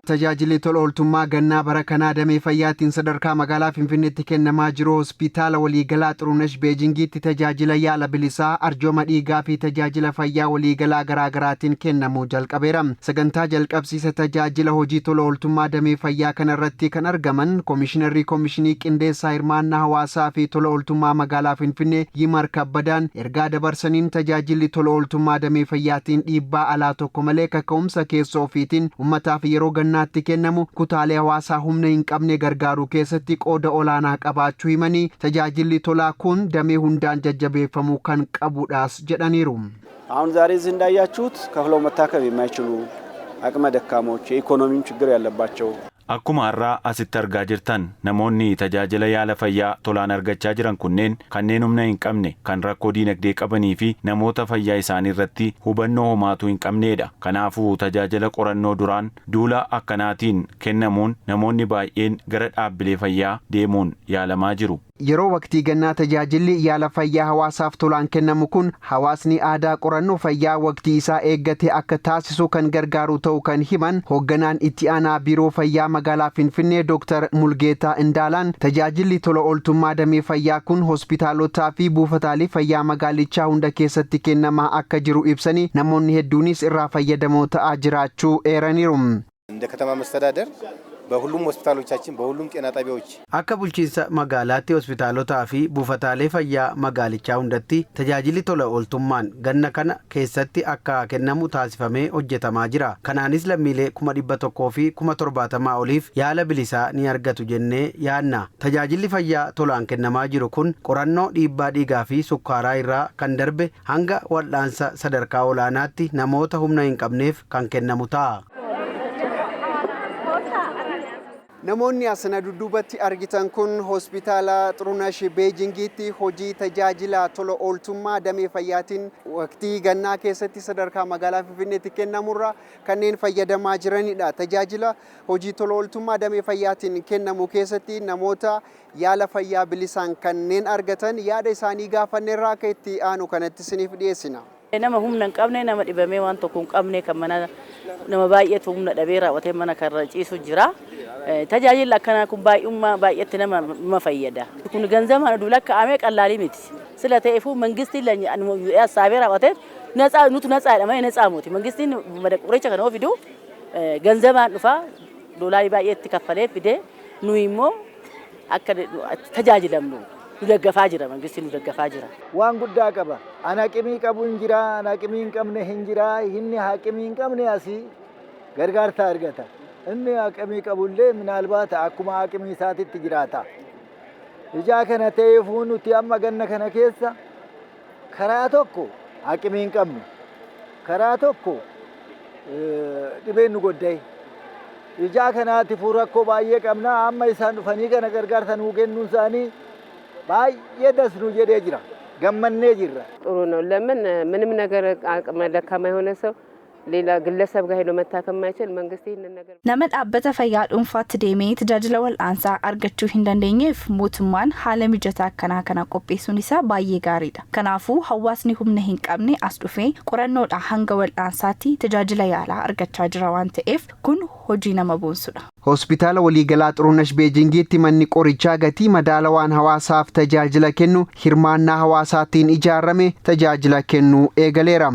Tajaajilli tola ooltummaa gannaa bara kanaa damee fayyaatiin sadarkaa magaalaa Finfinneetti kennamaa jiru hospitaala waliigalaa Xurunesh Beejingiitti tajaajila yaala bilisaa arjooma dhiigaa fi tajaajila fayyaa waliigalaa garaagaraatiin kennamuu jalqabeera. Sagantaa jalqabsiisa tajaajila hojii tola ooltummaa damee fayyaa kanarratti kan argaman Koomishinarrii Koomishinii Qindeessaa Hirmaannaa Hawaasaa fi tola ooltummaa magaalaa Finfinnee Yimar Kabbadaan ergaa dabarsaniin tajaajilli tola ooltummaa damee fayyaatiin dhiibbaa alaa tokko malee kaka'umsa keessa ofiitiin uummataaf yeroo gannaatti kennamu kutaalee hawaasaa humna hin qabne gargaaruu keessatti qooda olaanaa qabaachuu himanii tajaajilli tolaa kun damee hundaan jajjabeeffamuu kan qabudhaas jedhaniiru. አሁን ዛሬ እዚህ እንዳያችሁት ከፍለው መታከም የማይችሉ አቅመ ደካሞች የኢኮኖሚም ችግር ያለባቸው Akkuma har'aa asitti argaa jirtan namoonni tajaajila yaala fayyaa tolaan argachaa jiran kanneen humna hin qabne kan rakkoo diinagdee qabanii fi namoota fayyaa isaanii irratti hubannoo homaatu hin qabneedha. Kanaafuu tajaajila qorannoo duraan duula akkanaatiin kennamuun namoonni baay'een gara dhaabbilee fayyaa deemuun yaalamaa jiru. Yeroo waqtii gannaa tajaajilli yaala fayyaa hawaasaaf tolaan kennamu kun hawaasni aadaa qorannoo fayyaa waqtii isaa eeggate akka taasisu kan gargaaru ta'uu kan himan hoogganaan itti aanaa biiroo fayyaa magaalaa Finfinnee Dr. Mulgeetaa Indaalaan tajaajilli tola ooltummaa damee fayyaa kun hospitaalotaa fi buufataalee fayyaa magaalichaa hunda keessatti kennamaa akka jiru ibsanii namoonni hedduunis irraa fayyadamoo ta'aa jiraachuu eeraniiru. እንደ ከተማ መስተዳደር በሁሉም ሆስፒታሎቻችን በሁሉም ጤና ጣቢያዎች akka bulchiinsa magaalaatti hospitaalotaa fi buufataalee fayyaa magaalichaa hundatti tajaajilli tola ooltummaan ganna kana keessatti akka kennamu taasifamee hojjetamaa jira. Kanaanis lammiilee 100,000 fi 70,000 oliif yaala bilisaa ni argatu jennee yaadna. Tajaajilli fayyaa tolaan kennamaa jiru kun qorannoo dhiibbaa dhiigaa fi sukkaaraa irraa kan darbe hanga wal'aansa sadarkaa olaanaatti namoota humna hin qabneef kan kennamu ta'a. Namoonni asina dudduubatti argitan kun hospitaala Xurunesh Beejingiitti hojii tajaajila tola ooltummaa damee fayyaatiin waqtii gannaa keessatti sadarkaa magaalaa Finfinneetti kennamurra kanneen fayyadamaa jiranidha. Tajaajila hojii tola ooltummaa damee fayyaatiin kennamu keessatti namoota yaala fayyaa bilisaan kanneen argatan yaada isaanii gaafanneerraa akka itti aanu kanatti isiniif dhiyeessina. Nama humna hin qabne nama dhibamee waan tokko hin qabne kan mana nama baay'eetu humna dhabee raawwatee mana kan ciisu jira. Tajaajilli akkanaa kun baay'eetti nama fayyada. Kun ganzama duula kaa'amee qallaalii miti. Sila ta'eefuu mangistiin saabee raawwatee nutu natsaa jedhamee natsaa muti. Mangistiin qoricha kana ofidu ganzamaan dhufaa doolaarii baay'eetti kaffalee fidee nuyi immoo akka tajaajilamnu. Nudaggafaa jira mangistiin nudaggafaa jira. Waan guddaa qaba. Anaqimii qabu hin jira, anaqimii hin qabne hin jira, inni haqimii hin qabne asii gargaarsa argata. Inni haqimii qabullee minaalbaata akkuma haqimii isaatitti jiraata. Ijaa kana ta'eefuu nuti amma ganna kana keessa karaa tokko haqimii hin qabne, karaa tokko dhibeen nu goddaye. Ijaa kanaatiif rakkoo baay'ee qabna. Amma isaan dhufanii kana gargaarsa nuu kennuun isaanii baay'ee dasnu jedhee jira. Gammannee jirra. ጥሩ ነው። ለምን ምንም ነገር አቅመ ደካማ የሆነ ሰው ሌላ ግለሰብ ጋር ሄዶ መታከም ማይችል መንግስት ይሄንን ነገር nama dhaabbata fayyaa dhuunfaatti deemee tajaajila wal'aansaa argachuu hin dandeenyeef mootummaan haala mijataa akkanaa kana qopheessuun isaa baay'ee gaariidha. Kanaafuu hawaasni humna hin qabne as dhufee qorannoodha hanga wal'aansaatti tajaajila yaalaa argachaa jira waan ta'eef kun hojii nama boonsudha. Hospitaala waliigalaa Xurunesh Beejingiitti manni qorichaa gatii madaalawaan hawaasaaf tajaajila kennu hirmaannaa hawaasaatiin ijaarame tajaajila kennuu eegaleera.